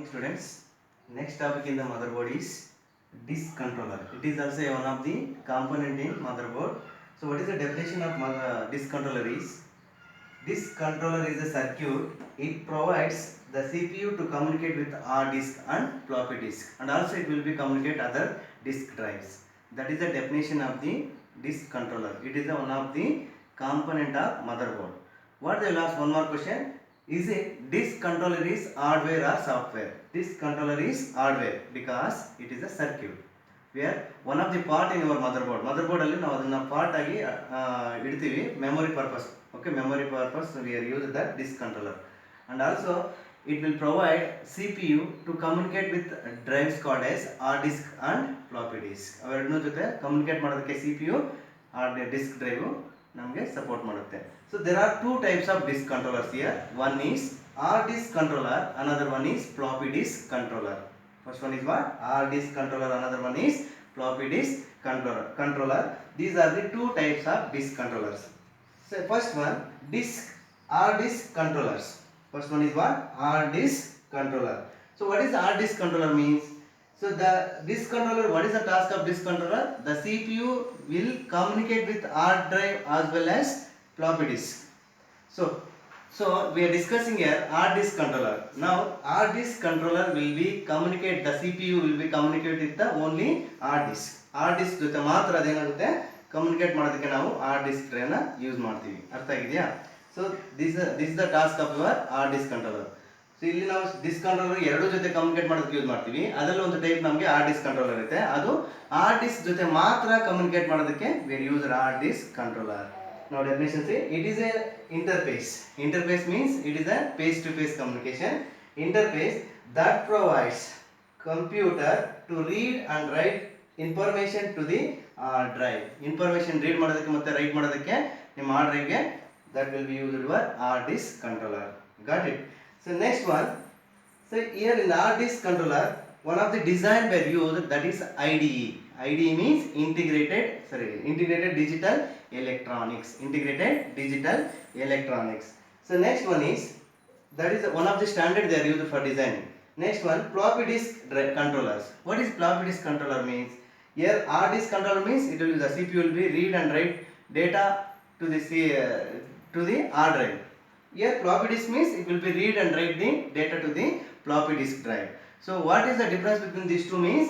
students. Next topic in the motherboard is disk controller. It is also one of the component in motherboard. So what is the definition of disk controller is? Disk controller is a circuit. It provides the CPU to communicate with hard disk and floppy disk, and also it will be communicate other disk drives. That is the definition of the disk controller. It is one of the component of motherboard. What they will ask one more question. Is it disk controller is hardware or software? Disk controller is hardware because it is a circuit where one of the part in your motherboard. Motherboard alli ನಾವು ಅದನ್ನ part ಆಗಿ ಇಡ್ತೀವಿ memory purpose. Okay, memory purpose we are use the disk controller, and also it will provide CPU to communicate with drives called as hard disk and floppy disk. ಅವೆರಡನ್ನೂ ಜೊತೆ communicate ಮಾಡೋದಕ್ಕೆ CPU hard disk drive ನಮಗೆ support ಮಾಡುತ್ತೆ. So there are two types of disk controllers here. One is hard disk controller, another one is floppy disk controller. First one is what? Hard disk controller, another one is floppy disk controller. These are the two types of disk controllers. So first one, hard disk controllers. First one is what? Hard disk controller. So what is hard disk controller means? So the disk controller, what is the task of disk controller? The CPU will communicate with hard drive as well as floppy disk. So we are discussing here hard disk controller. Now hard disk controller will be communicate, the CPU will be communicate with the only hard disk. Hard disk ಜೊತೆ ಮಾತ್ರ ಅದೇನಾಗುತ್ತೆ communicate ಮಾಡೋದಕ್ಕೆ ನಾವು hard disk drive ನ use ಮಾಡ್ತೀವಿ. ಅರ್ಥ ಆಗಿದೆಯಾ? So this is the task of your hard disk controller. So ಇಲ್ಲಿ ನಾವು ಡಿಸ್ಕ್ ಕಂಟ್ರೋಲರ್ ಎರಡು ಜೊತೆ ಕಮ್ಯುನಿಕೇಟ್ ಮಾಡೋದಕ್ಕೆ ಯೂಸ್ ಮಾಡ್ತೀವಿ. ಅದರಲ್ಲಿ ಒಂದು ಟೈಪ್ ನಮಗೆ ಹಾರ್ಡ್ ಡಿಸ್ಕ್ ಕಂಟ್ರೋಲರ್ ಇರುತ್ತೆ. ಅದು ಹಾರ್ಡ್ ಡಿಸ್ಕ್ ಜೊತೆ ಮಾತ್ರ ಕಮ್ಯುನಿಕೇಟ್ ಮಾಡೋದಕ್ಕೆ we use hard disk controller. Now definition say it is a interface. Interface means it is a face to face communication. Interface that provides computer to read and write information to the hard drive. Information read ಮಾಡೋದಕ್ಕೆ ಮತ್ತೆ write ಮಾಡೋದಕ್ಕೆ ನಿಮ್ಮ hard drive ಗೆ that will be used your hard disk controller. Got it? So next one, so here in hard disk controller, one of the design were used, that is IDE. IDE means integrated digital electronics. Integrated digital electronics. So next one is, that is one of the standard they are used for designing. Next one, floppy disk controllers. What is floppy disk controller means? Here hard disk controller means it will, the CPU will be read and write data to the hard drive. Here floppy disk means it will be read and write the data to the floppy disk drive. So what is the difference between these two means?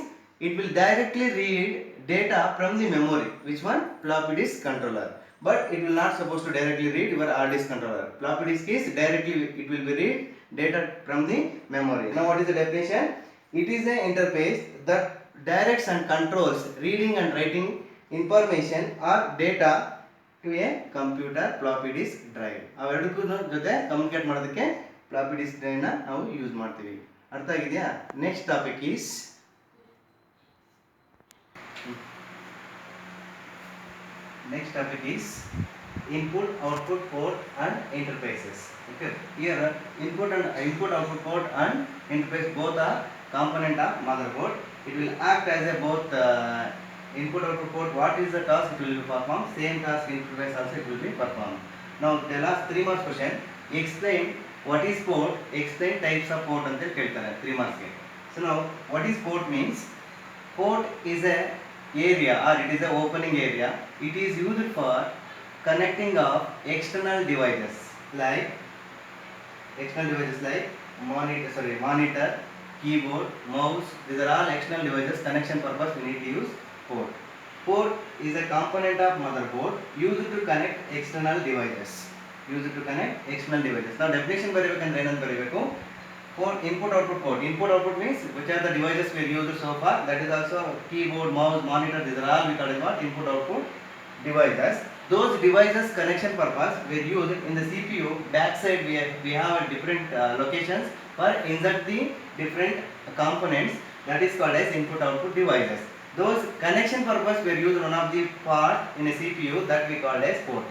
It will directly read data from the memory. Which one? Floppy disk controller. But it will not supposed to directly read your hard disk controller. Floppy disk is directly it will be read data from the memory. Now what is the definition? It is an interface that directs and controls reading and writing information or data to a computer floppy disk drive. ಅವೆರಡಕ್ಕೂ ಜೊತೆ communicate ಮಾಡೋದಕ್ಕೆ floppy disk drive ನ ನಾವು use ಮಾಡ್ತೀವಿ. ಅರ್ಥ ಆಗಿದೆಯಾ? Next topic is input output port and interfaces. Okay, here input output port and interface both are component of motherboard. It will act as a both input output port. What is the task it will be perform? Same task interface also it will be performed. Now the last 3 marks question, explain what is port, explain types of port ante keltare 3 marks ge. So now what is port means? Port is a area or it is a opening area. It is used for connecting of external devices like monitor, keyboard, mouse. These are all external devices. Connection purpose we need to use port. Port is a component of motherboard used to connect external devices. Now definition ಬರೀಬೇಕಂದ್ರೆ ಏನಂತ ಬರೀಬೇಕು? Port, input output port. Input output means which are the devices we are used so far. That is also keyboard, mouse, monitor. These are all we call it what? Input output devices. Those devices connection purpose were used in the CPU. Backside we have different locations for insert the different components. That is called as input output devices. Those connection purpose were used one of the part in a CPU that we call as port.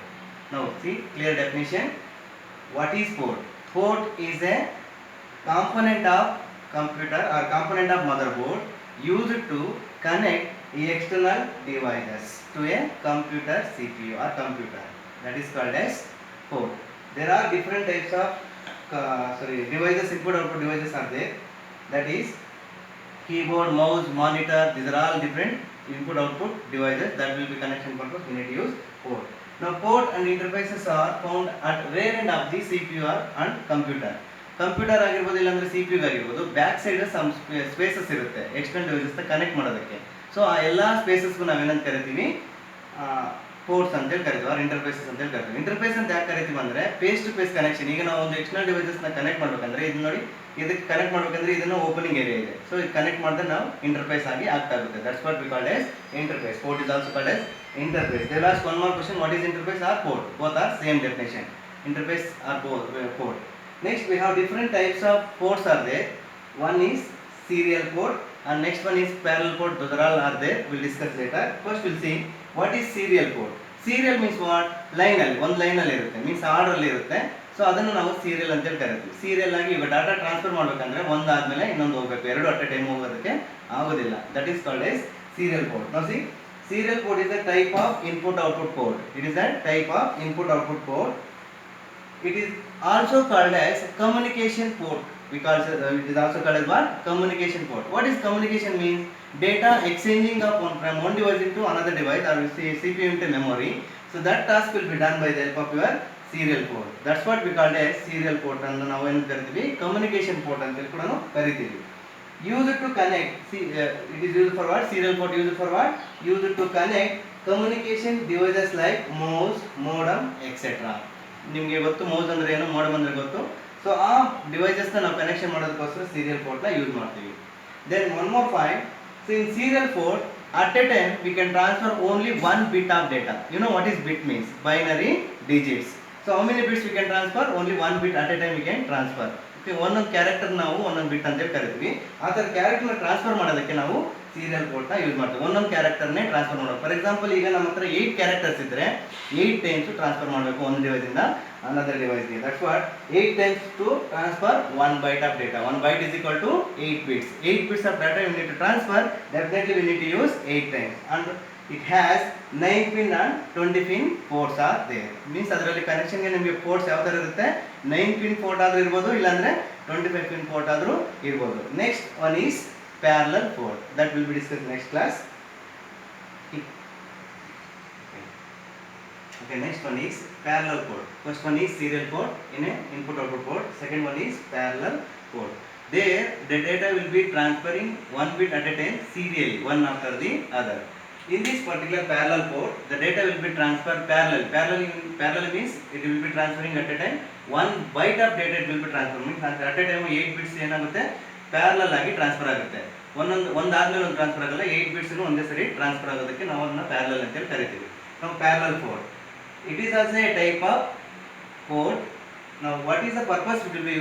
Now see clear definition. What is port? Port is a component of computer or component of motherboard used to connect external devices to a computer CPU or computer. That is called as port. There are different types of devices, input output devices are there. that is keyboard, mouse, monitor, these are all different input output devices. That will be connection purpose, we need to use port. Now port and interfaces are found at rear end of the CPU and computer. Computer ಆಗಿರ್ಬೋದು ಇಲ್ಲಾಂದ್ರೆ C P U ಆಗಿರ್ಬೋದು back side some spaces ಇರುತ್ತೆ external ಡಿವೈಸಸ್ನ connect ಮಾಡೋದಕ್ಕೆ. So ಆ ಎಲ್ಲ ಸ್ಪೇಸಸ್ಗೂ ನಾವೇನಂತ ಕರಿತೀವಿ, ports ಅಂತೇಳಿ ಕರಿತೀವಿ, ಆರ್ ಇಂಟರ್ಫೇಸಸ್ ಅಂತೇಳಿ ಕರಿತೀವಿ. ಇಂಟರ್ಫೇಸ್ ಅಂತ ಯಾಕೆ ಕರಿತೀವಿ ಅಂದರೆ ಫೇಸ್ ಟು ಫೇಸ್ ಕನೆಕ್ಷನ್. ಈಗ ನಾವು ಒಂದು ಎಕ್ಸ್ಟರ್ನಲ್ ಡಿವೈಸಸ್ನ ಕನೆಕ್ಟ್ ಮಾಡ್ಬೇಕಂದ್ರೆ ಇದು ನೋಡಿ, ಇದಕ್ಕೆ ಕನೆಕ್ಟ್ ಮಾಡ್ಬೇಕಂದ್ರೆ ಇದನ್ನು ಓಪನಿಂಗ್ ಏರಿಯಾ ಇದೆ. ಸೊ ಇದು ಕನೆಕ್ಟ್ ಮಾಡಿದ್ರೆ ನಾವು ಇಂಟರ್ಫೇಸ್ ಆಗಿ ಆಗ್ತಾ ಆಗುತ್ತೆ. That's what we called as interface. Port is also called as interface. They will ask one more question, what is interface or port? Both are same definition. Interface or port. Next we have different types of ports are there. One is serial port and next one is parallel port. Those are all are there. We'll discuss later. First we'll see what is serial port. Serial means what? Line ಅಲ್ಲಿ ಒಂದು line ಅಲ್ಲಿ ಇರುತ್ತೆ, means order ಅಲ್ಲಿ ಇರುತ್ತೆ. So ಅದನ್ನು ನಾವು serial ಅಂತ ಹೇಳಿ ಕರಿತೀವಿ. ಸೀರಿಯಲ್ ಆಗಿ ಈಗ ಡಾಟಾ ಟ್ರಾನ್ಸ್ಫರ್ ಮಾಡಬೇಕಂದ್ರೆ ಒಂದಾದ್ಮೇಲೆ ಇನ್ನೊಂದು ಹೋಗಬೇಕು, ಎರಡು ಅಟ್ ಎ ಟೈಮ್ ಹೋಗೋದಕ್ಕೆ ಆಗೋದಿಲ್ಲ. That is called as serial port. Now see, serial port is a type of input-output port. It is a type of input-output port. It is also called as communication port. It is also called as what? Communication port. What is communication means? Data exchanging of from one device into another device, or CPU into memory. So that task will be done by the help of your serial port. That's what we call as serial port. And now ಏನು ಕರಿತೀವಿ, communication port ಅಂತ ಕೂಡ ನಾವು ಕರಿತೀವಿ. Used to connect, it is used for what? Serial port used for what? Used to connect communication devices like mouse, modem, etc. ನಿಮಗೆ ಗೊತ್ತು mouse ಅಂದ್ರೆ ಏನು, ಮೋಡಮ್ ಅಂದ್ರೆ ಗೊತ್ತು. ಸೊ ಆ ಡಿವೈಸಸ್ನ ನಾವು ಕನೆಕ್ಷನ್ ಮಾಡೋದಕ್ಕೋಸ್ಕರ ಸೀರಿಯಲ್ ಪೋರ್ಟ್ನ ಯೂಸ್ ಮಾಡ್ತೀವಿ. Then one more point, so in serial port at a time we can transfer only one bit of data. You know what is bit means? Binary digits. So how many bits we can transfer? Only one bit at a time we can transfer. Okay, ಒಂದೊಂದು character ನಾವು ಒಂದೊಂದು ಬಿಟ್ ಅಂತೇಳಿ ಕರಿತೀವಿ. ಆ ಥರ ಕ್ಯಾರೆಕ್ಟರ್ನ transfer ಮಾಡೋದಕ್ಕೆ ನಾವು serial ಪೋರ್ಟ್ನ ಯೂಸ್ ಮಾಡ್ತೀವಿ. ಒಂದೊಂದು ಕ್ಯಾರೆಕ್ಟರ್ನೇ ಟ್ರಾನ್ಸ್ಫರ್ ಮಾಡೋದು. ಫಾರ್ ಎಕ್ಸಾಂಪಲ್ ಈಗ ನಮ್ಮ ಹತ್ರ 8 ಕ್ಯಾರೆಕ್ಟರ್ಸ್ ಇದ್ದರೆ 8 ಟೈಮ್ಸ್ ಟ್ರಾನ್ಸ್ಫರ್ ಮಾಡಬೇಕು ಒಂದು ಡಿವೈಸಿಂದ another device. That's what 8 times to transfer 1 byte of data. 1 byte is equal to 8 bits. 8 bits of data you need to transfer. Definitely we need to use 8 times. And it has 9 pin and 20 pin ports are there. Means ಅದರಲ್ಲಿ connection ಗೆ ನಿಮಗೆ ports ಯಾವ ತರ ಇರುತ್ತೆ, 9 pin port ಆದ್ರೂ ಇರಬಹುದು, ಇಲ್ಲ ಅಂದ್ರೆ 25 pin ಪೋರ್ಟ್ ಆದ್ರೂ ಇರಬಹುದು. Next one is parallel port. That will be discussed next class. Okay, next one is parallel port. First one is serial port in a input output port. Second one is parallel port. There the data will be transferring one bit at a time serially, one after the other. In this particular parallel port, the data will be transferred parallel. Parallel means it will be transferring at a time one byte of data. It will be transferred means at a time 8 bits ಏನಾಗುತ್ತೆ parallel ಆಗಿ transfer ಆಗುತ್ತೆ. ಒಂದಾದ್ಮೇಲೆ ಒಂದು transfer ಆಗಲ್ಲ, 8 bits ಒಂದೇ ಸರಿ transfer ಆಗೋದಕ್ಕೆ ನಾವು ಅದನ್ನ parallel ಅಂತ ಹೇಳಿ ಕರಿತೀವಿ. Now parallel port, it is also a type of port. Now what is the purpose it will be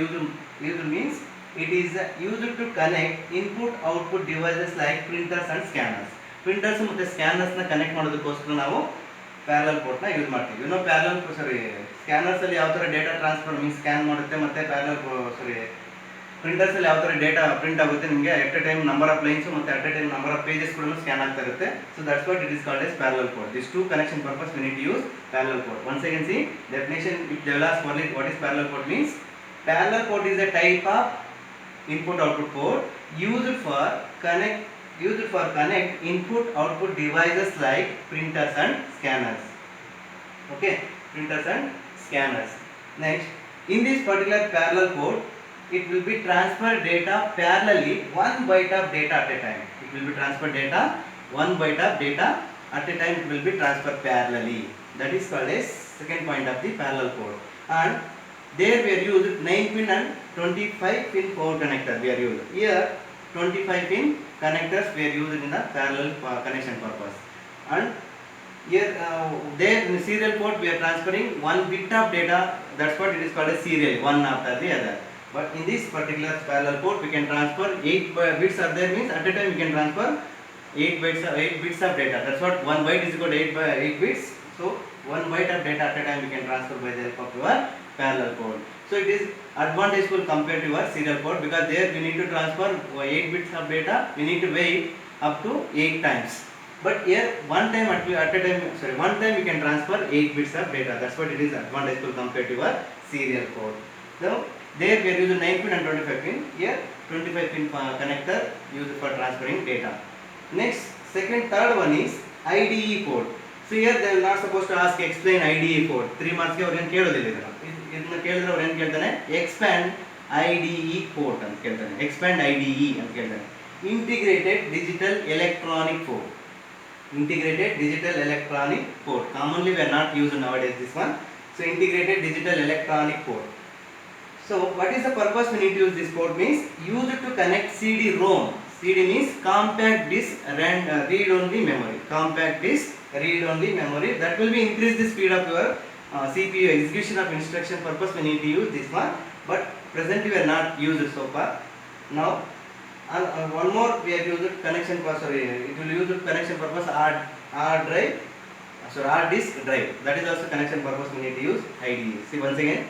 used means it is used to connect input output devices like printers and scanners. Printers ಮತ್ತೆ scanners ನ connect ಮಾಡೋದಕ್ಕೋಸ್ಕರ ನಾವು parallel port ನ use ಮಾಡ್ತೀವಿ. You know parallel scanners ಅಲ್ಲಿ ಯಾವ ತರ data transfer means scan ಮಾಡುತ್ತೆ, ಮತ್ತೆ ಪ್ರಿಂಟರ್ಸ್ ಅಲ್ಲಿ ಯಾವ ತರ ಡೇಟಾ ಪ್ರಿಂಟ್ ಆಗುತ್ತೆ, ನಿಮಗೆ at a time number of lines ಮತ್ತೆ at a time number of pages ಕೂಡ ಸ್ಕ್ಯಾನ್ ಆಗ್ತಾ ಇರುತ್ತೆ. So that's what it is called as parallel port. These two connection purpose we need to use parallel port. Once again see definition, if they will ask what is parallel port means, parallel port is a type of input output port used for connect input output devices like printers and scanners. Okay, printers and scanners. Next, in this particular parallel port, it will be transfer data parallelly, 1 byte of data at a time. It will be transfer data 1 byte of data at a time. It will be transferred parallelly. That is called as second point of the parallel port. And there we are used 9 pin and 25 pin power connector we are used. Here 25 pin connectors we are used in the parallel connection purpose. And here there in the serial port we are transferring 1 bit of data. That's what it is called as serial, one after the other. But in this particular parallel port we can transfer 8 bits are there means at a time we can transfer 8 bits of data. That's what 1 byte is equal to 8 bits. So 1 byte of data at a time we can transfer by the help of your parallel port. So it is advantageous compared to your serial port, because there we need to transfer 8 bits of data, we need to wait up to 8 times. But here one time we can transfer 8 bits of data. That's what it is advantageous compared to your serial port. So there we are using 9 pin and 25 pin. Here 25 pin connector used for transferring data. Next, third one is IDE port. So here they are not supposed to ask explain IDE port. 3 marks ಗೆ ಅವ್ರು ಏನು ಕೇಳೋದಿಲ್ಲ ಇದನ್ನ ಕೇಳಿದ್ರೆ ಅವ್ರು ಏನು ಕೇಳ್ತಾನೆ expand IDE port ಅಂತ ಕೇಳ್ತಾನೆ. expand IDE ಅಂತ ಕೇಳ್ತಾನೆ. integrated digital electronic port. integrated digital electronic port. Commonly we are not using nowadays this one. So integrated digital electronic port. So what is the purpose we need to use this port means used to connect CD-ROM. CD means compact disk read-only memory. Compact disk read-only memory. That will be increase the speed of your CPU execution of instruction purpose. We need to use this one. But presently we are not used so far. Now one more we have used connection purpose. Sorry, it will use connection purpose hard drive. So hard disk drive. That is also connection purpose we need to use IDE. See once again.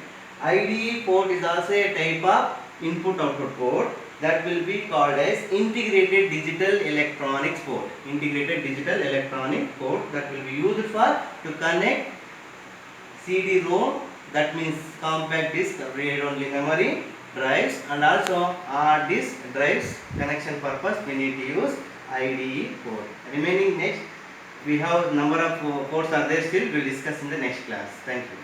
IDE port is also a type of input-output port that will be called as integrated digital electronics port. Integrated digital electronic port that will be used for to connect CD-ROM, that means compact disk read-only memory drives, and also hard disk drives. Connection purpose we need to use IDE port. Remaining next we have number of ports are there still. We will discuss in the next class. Thank you.